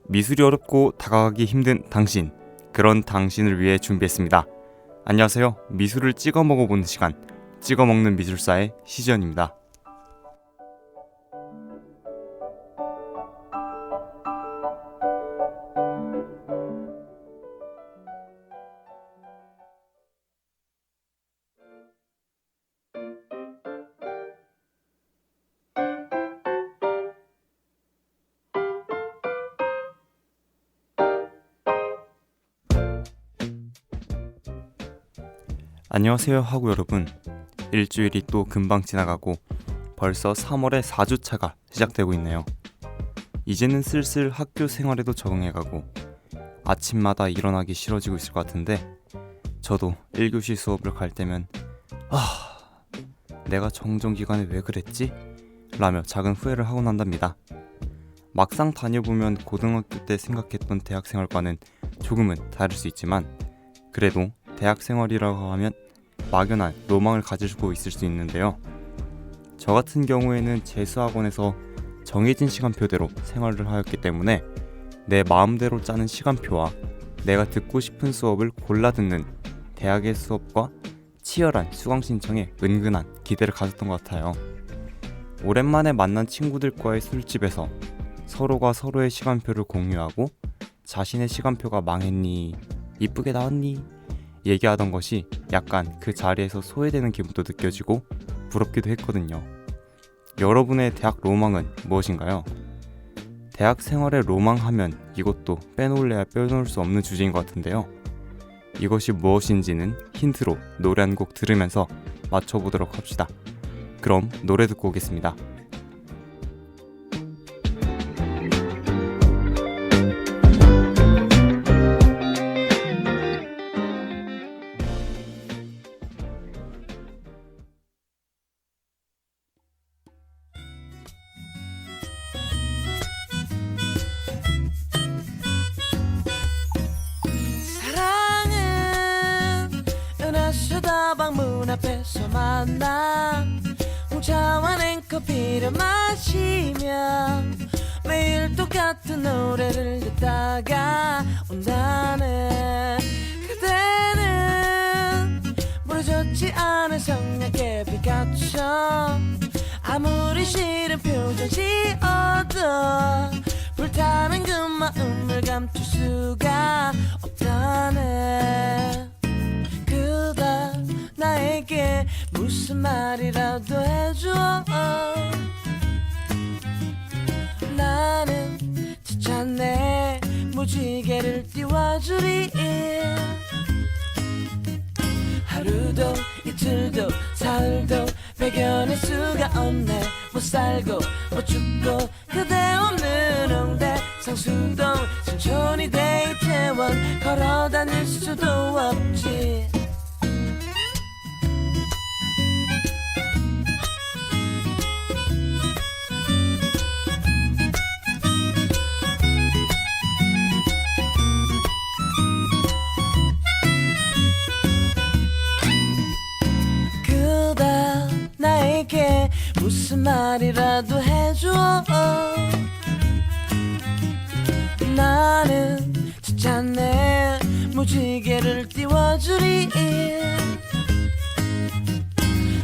미술이 어렵고 다가가기 힘든 당신, 그런 당신을 위해 준비했습니다. 안녕하세요. 미술을 찍어 먹어보는 시간, 찍어 먹는 미술사의 시전입니다. 안녕하세요 하고 여러분, 일주일이 또 금방 지나가고 벌써 3월의 4주차가 시작되고 있네요. 이제는 슬슬 학교 생활에도 적응해가고 아침마다 일어나기 싫어지고 있을 것 같은데, 저도 1교시 수업을 갈 때면 내가 정정기간에 왜 그랬지? 라며 작은 후회를 하곤 한답니다. 막상 다녀보면 고등학교 때 생각했던 대학생활과는 조금은 다를 수 있지만, 그래도 대학생활이라고 하면 막연한 로망을 가지고 있을 수 있는데요. 저 같은 경우에는 재수학원에서 정해진 시간표대로 생활을 하였기 때문에 내 마음대로 짜는 시간표와 내가 듣고 싶은 수업을 골라 듣는 대학의 수업과 치열한 수강 신청에 은근한 기대를 가졌던 것 같아요. 오랜만에 만난 친구들과의 술집에서 서로가 서로의 시간표를 공유하고 자신의 시간표가 망했니? 이쁘게 나왔니? 얘기하던 것이 약간 그 자리에서 소외되는 기분도 느껴지고 부럽기도 했거든요. 여러분의 대학 로망은 무엇인가요? 대학 생활의 로망하면 이것도 빼놓을래야 빼놓을 수 없는 주제인 것 같은데요. 이것이 무엇인지는 힌트로 노래 한 곡 들으면서 맞춰보도록 합시다. 그럼 노래 듣고 오겠습니다. 은하수다방 문 앞에서 만나 홍차와 냉커피를 마시며 매일 똑같은 노래를 듣다가 온다네. 그대는 부러졌지 않은 성냥개 빛같처럼 아무리 싫은 표정 지어도 불타는 그 마음을 감출 수가 없다네. 그대 나에게 무슨 말이라도 해줘. 나는 지쳤네. 무지개를 띄워주리. 하루도 이틀도 사흘도 배견할 수가 없네. 못 살고 못 죽고 그대 없는 홍대 상수동 신촌이 대이태원 걸어다닐 수도 없지. 무슨 말이라도 해줘. 나는 지쳤네. 무지개를 띄워주리.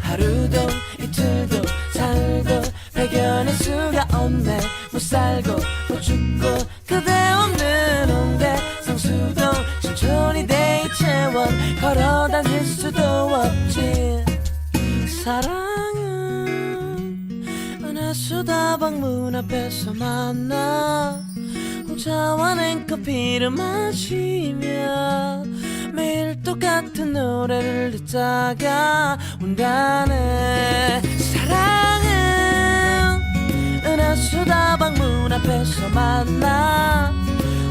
하루도 이틀도 사흘도 배견할 수가 없네. 못 살고 못 죽고 그대 없는 홍대 상수동 신촌이 대이태원 걸어다닐 수도 없지. 사랑은 은하수다방 문 앞에서 만나 홍차와 냉커피를 마시며 매일 똑같은 노래를 듣다가 온다네. 사랑은 은하수다방 문 앞에서 만나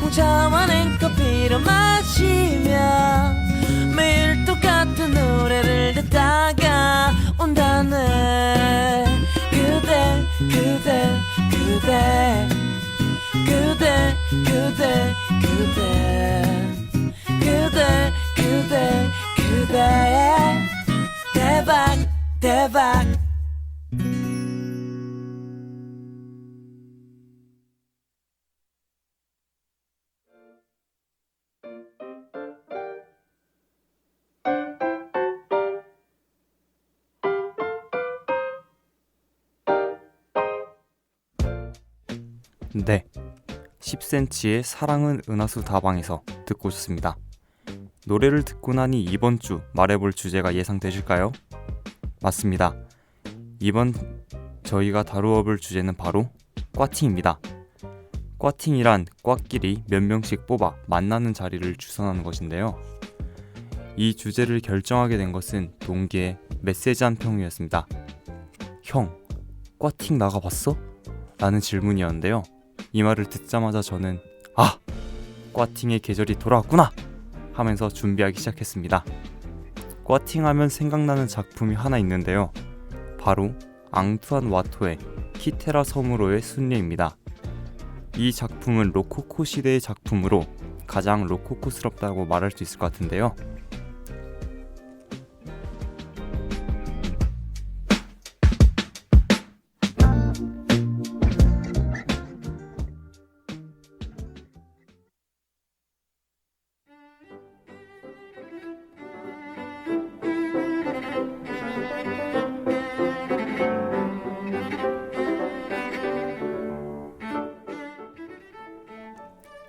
홍차와 냉커피를 마시며 매일 똑같은 노래를 듣다가 온다네. 그대 그대 그대 그대 그대 그대 그대 그대 그대 대박 대박. 네, 10cm의 사랑은 은하수 다방에서 듣고 오셨습니다. 노래를 듣고 나니 이번 주 말해볼 주제가 예상되실까요? 맞습니다. 이번 저희가 다루어 볼 주제는 바로 꽈팅입니다. 꽈팅이란 꽈끼리 몇 명씩 뽑아 만나는 자리를 주선하는 것인데요. 이 주제를 결정하게 된 것은 동기의 메시지 한 평이었습니다. 형, 꽈팅 나가봤어? 라는 질문이었는데요. 이 말을 듣자마자 저는 꽈팅의 계절이 돌아왔구나! 하면서 준비하기 시작했습니다. 꽈팅하면 생각나는 작품이 하나 있는데요. 바로 앙투안 와토의 키테라 섬으로의 순례입니다. 이 작품은 로코코 시대의 작품으로 가장 로코코스럽다고 말할 수 있을 것 같은데요.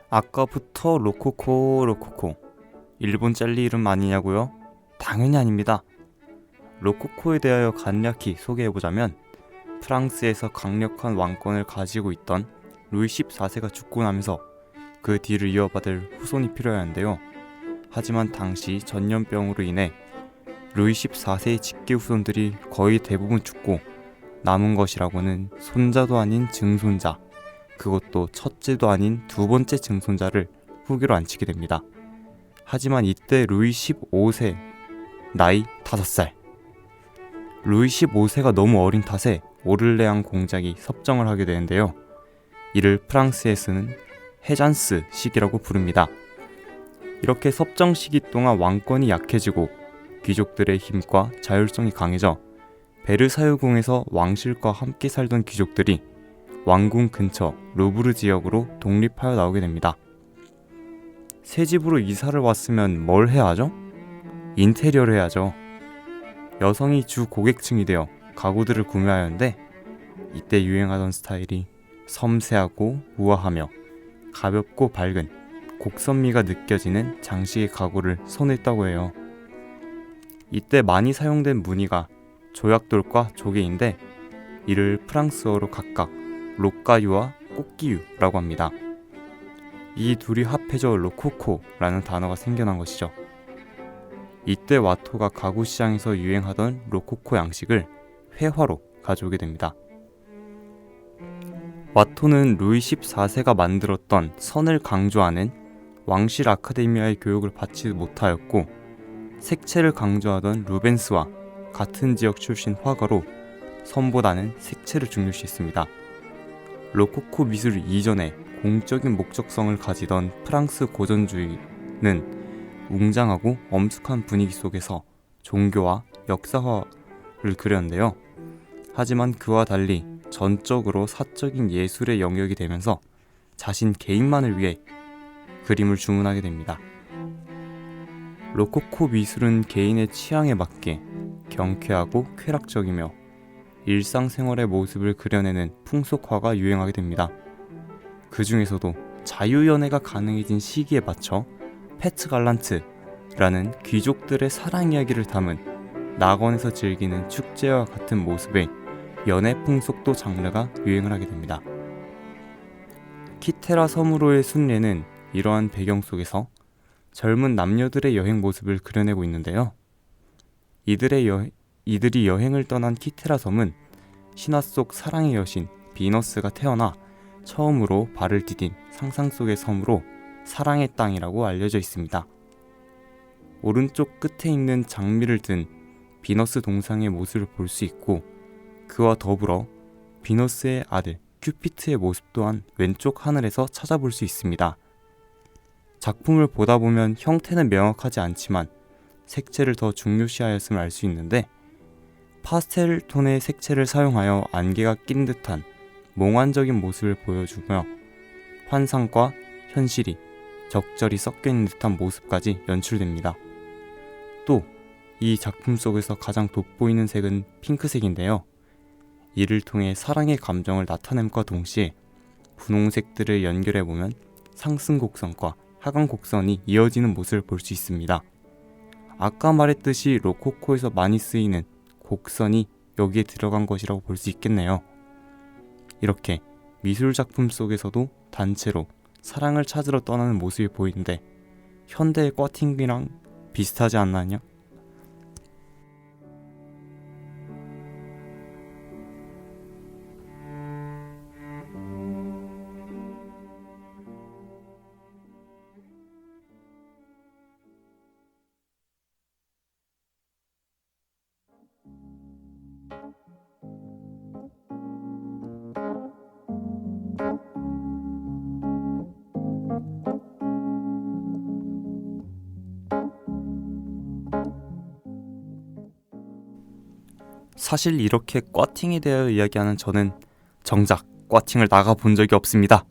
아까부터 로코코 일본 젤리 이름 아니냐고요? 당연히 아닙니다. 로코코에 대하여 간략히 소개해보자면 프랑스에서 강력한 왕권을 가지고 있던 루이 14세가 죽고 나면서 그 뒤를 이어받을 후손이 필요했는데요. 하지만 당시 전염병으로 인해 루이 14세의 직계 후손들이 거의 대부분 죽고 남은 것이라고는 손자도 아닌 증손자, 그것도 첫째도 아닌 두 번째 증손자를 후계로 앉히게 됩니다. 하지만 이때 루이 15세, 나이 5살. 루이 15세가 너무 어린 탓에 오를레앙 공작이 섭정을 하게 되는데요. 이를 프랑스에서는 해잔스 시기라고 부릅니다. 이렇게 섭정 시기 동안 왕권이 약해지고 귀족들의 힘과 자율성이 강해져 베르사유궁에서 왕실과 함께 살던 귀족들이 왕궁 근처 루브르 지역으로 독립하여 나오게 됩니다. 새 집으로 이사를 왔으면 뭘 해야 하죠? 인테리어를 해야죠. 여성이 주 고객층이 되어 가구들을 구매하였는데 이때 유행하던 스타일이 섬세하고 우아하며 가볍고 밝은 곡선미가 느껴지는 장식의 가구를 선호했다고 해요. 이때 많이 사용된 무늬가 조약돌과 조개인데 이를 프랑스어로 각각 록가유와 꽃기유라고 합니다. 이 둘이 합해져 로코코라는 단어가 생겨난 것이죠. 이때 와토가 가구 시장에서 유행하던 로코코 양식을 회화로 가져오게 됩니다. 와토는 루이 14세가 만들었던 선을 강조하는 왕실 아카데미아의 교육을 받지 못하였고 색채를 강조하던 루벤스와 같은 지역 출신 화가로 선보다는 색채를 중요시했습니다. 로코코 미술 이전에 공적인 목적성을 가지던 프랑스 고전주의는 웅장하고 엄숙한 분위기 속에서 종교와 역사화를 그렸는데요. 하지만 그와 달리 전적으로 사적인 예술의 영역이 되면서 자신 개인만을 위해 그림을 주문하게 됩니다. 로코코 미술은 개인의 취향에 맞게 경쾌하고 쾌락적이며 일상생활의 모습을 그려내는 풍속화가 유행하게 됩니다. 그 중에서도 자유연애가 가능해진 시기에 맞춰 페트 갈란트라는 귀족들의 사랑 이야기를 담은 낙원에서 즐기는 축제와 같은 모습의 연애 풍속도 장르가 유행을 하게 됩니다. 키테라 섬으로의 순례는 이러한 배경 속에서 젊은 남녀들의 여행 모습을 그려내고 있는데요. 이들이 여행을 떠난 키테라 섬은 신화 속 사랑의 여신 비너스가 태어나 처음으로 발을 디딘 상상 속의 섬으로 사랑의 땅이라고 알려져 있습니다. 오른쪽 끝에 있는 장미를 든 비너스 동상의 모습을 볼 수 있고 그와 더불어 비너스의 아들 큐피트의 모습 또한 왼쪽 하늘에서 찾아볼 수 있습니다. 작품을 보다 보면 형태는 명확하지 않지만 색채를 더 중요시하였음을 알 수 있는데 파스텔 톤의 색채를 사용하여 안개가 낀 듯한 몽환적인 모습을 보여주며 환상과 현실이 적절히 섞여 있는 듯한 모습까지 연출됩니다. 또 이 작품 속에서 가장 돋보이는 색은 핑크색인데요. 이를 통해 사랑의 감정을 나타냄과 동시에 분홍색들을 연결해보면 상승 곡선과 하강 곡선이 이어지는 모습을 볼 수 있습니다. 아까 말했듯이 로코코에서 많이 쓰이는 곡선이 여기에 들어간 것이라고 볼 수 있겠네요. 이렇게 미술작품 속에서도 단체로 사랑을 찾으러 떠나는 모습이 보이는데 현대의 꽈팅이랑 비슷하지 않나요? 사실 이렇게 꽈팅에 대하여 이야기하는 저는 정작 꽈팅을 나가본 적이 없습니다.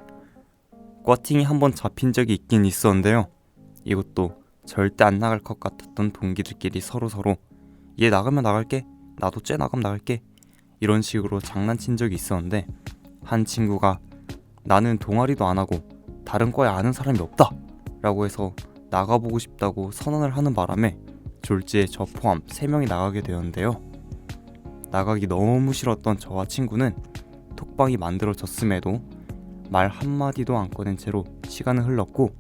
꽈팅이 한번 잡힌 적이 있긴 있었는데요. 이것도 절대 안 나갈 것 같았던 동기들끼리 서로 얘 나가면 나갈게, 나도 쟤 나가면 나갈게, 이런 식으로 장난친 적이 있었는데 한 친구가 나는 동아리도 안 하고 다른 과에 아는 사람이 없다 라고 해서 나가보고 싶다고 선언을 하는 바람에 졸지에 저 포함 3명이 나가게 되었는데요. 나가기 너무 싫었던 저와 친구는 톡방이 만들어졌음에도 말 한마디도 안 꺼낸 채로 시간은 흘렀고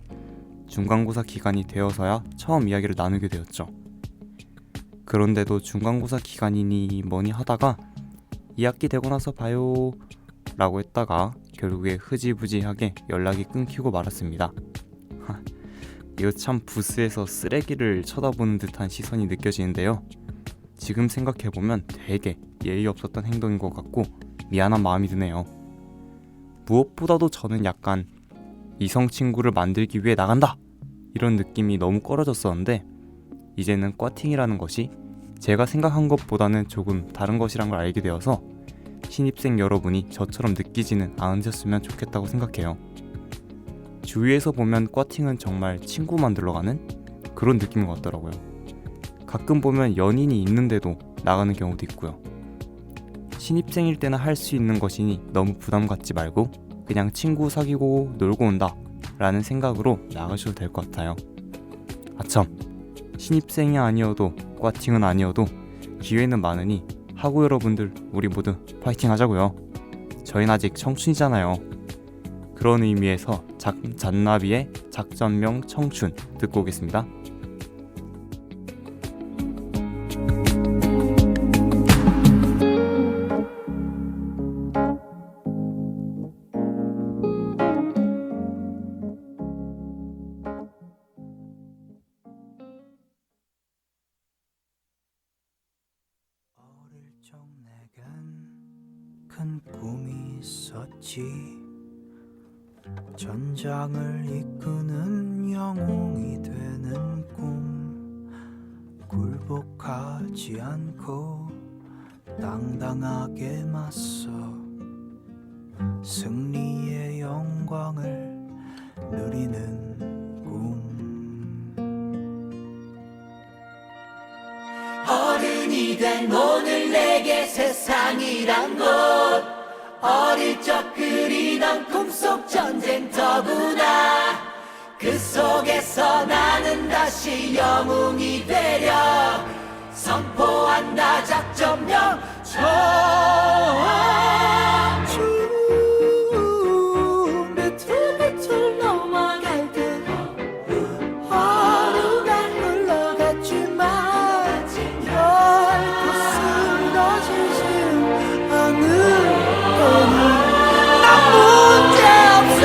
중간고사 기간이 되어서야 처음 이야기를 나누게 되었죠. 그런데도 중간고사 기간이니 뭐니 하다가 2학기 되고 나서 봐요 라고 했다가 결국에 흐지부지하게 연락이 끊기고 말았습니다. 이거 참 부스에서 쓰레기를 쳐다보는 듯한 시선이 느껴지는데요. 지금 생각해보면 되게 예의 없었던 행동인 것 같고 미안한 마음이 드네요. 무엇보다도 저는 약간 이성 친구를 만들기 위해 나간다! 이런 느낌이 너무 꺼려졌었는데 이제는 꽈팅이라는 것이 제가 생각한 것보다는 조금 다른 것이란 걸 알게 되어서 신입생 여러분이 저처럼 느끼지는 않으셨으면 좋겠다고 생각해요. 주위에서 보면 꽈팅은 정말 친구 만들러 가는 그런 느낌인 것 같더라고요. 가끔 보면 연인이 있는데도 나가는 경우도 있고요. 신입생일 때는 할 수 있는 것이니 너무 부담 갖지 말고 그냥 친구 사귀고 놀고 온다 라는 생각으로 나가셔도 될 것 같아요. 아참, 신입생이 아니어도 꽈팅은 아니어도 기회는 많으니 하고 여러분들 우리 모두 파이팅 하자고요. 저희는 아직 청춘이잖아요. 그런 의미에서 잔나비의 작전명 청춘 듣고 오겠습니다. 어릴 적 내겐 큰 꿈이 있었지. 전장을 이끄는 영웅이 되는 꿈. 굴복하지 않고 당당하게 맞서 승리의 영광을 누리는 꿈. 어른이 된 오늘 내게 세상이란 것, 어릴 적 그리던 꿈속 전쟁터구나. 그 속에서 나는 다시 영웅이 되려 선포한다 작전명 청춘. 비틀비틀 넘어갈 때 하루가 흘러갔지만 결코 쓰러지지 않을 거니 난 문제없어.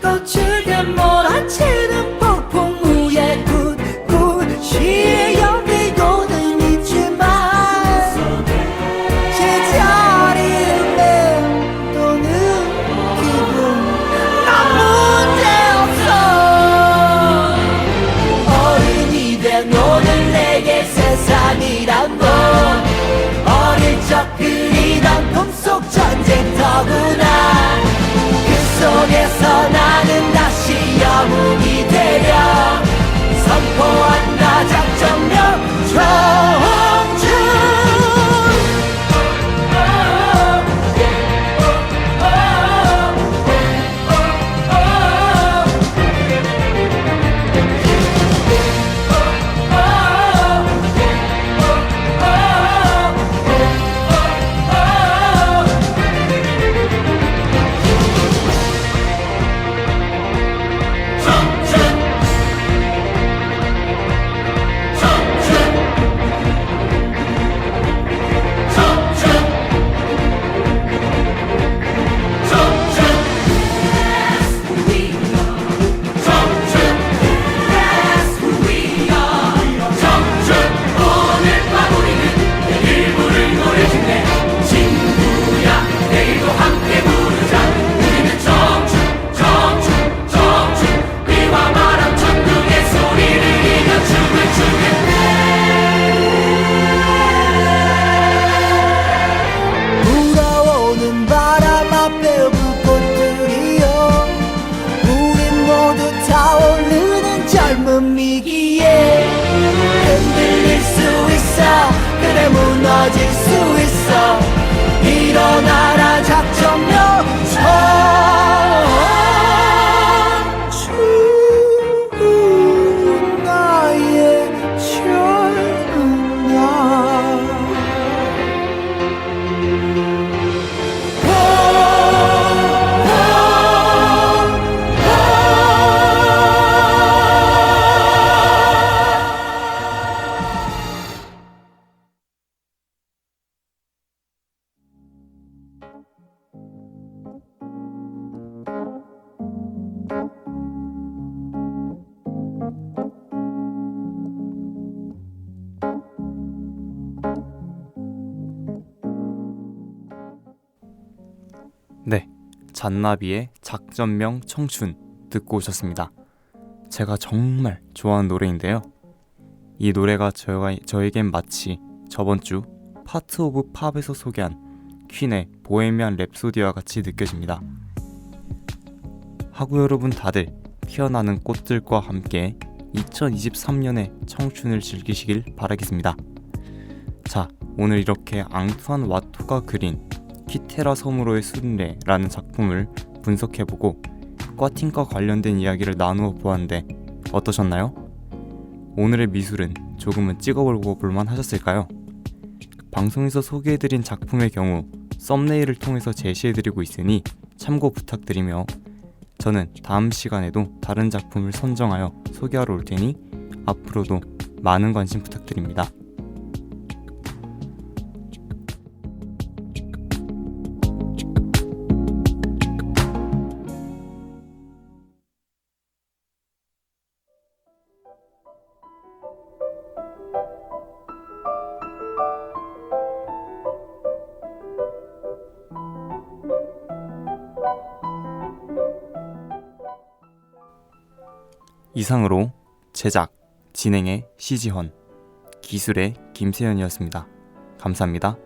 거칠게 몰아치는 폭풍 위에 굳굳 시에 여기고는 있지만 제자리를 맴도는 기분 난 문제없어. 어른이 된 오늘 내게 이뤄질 수 있어. 일어나라 작전 명령. 추운 나의 젊은 날. 네, 잔나비의 작전명 청춘 듣고 오셨습니다. 제가 정말 좋아하는 노래인데요. 이 노래가 저에겐 마치 저번주 파트 오브 팝에서 소개한 퀸의 보헤미안 랩소디와 같이 느껴집니다. 하구 여러분 다들 피어나는 꽃들과 함께 2023년의 청춘을 즐기시길 바라겠습니다. 자, 오늘 이렇게 앙투안 와토가 그린 키테라 섬으로의 순례라는 작품을 분석해보고 꽈팅과 관련된 이야기를 나누어 보았는데 어떠셨나요? 오늘의 미술은 조금은 찍어보고 볼만 하셨을까요? 방송에서 소개해드린 작품의 경우 썸네일을 통해서 제시해드리고 있으니 참고 부탁드리며 저는 다음 시간에도 다른 작품을 선정하여 소개하러 올 테니 앞으로도 많은 관심 부탁드립니다. 이상으로 제작, 진행의 시지헌, 기술의 김세현이었습니다. 감사합니다.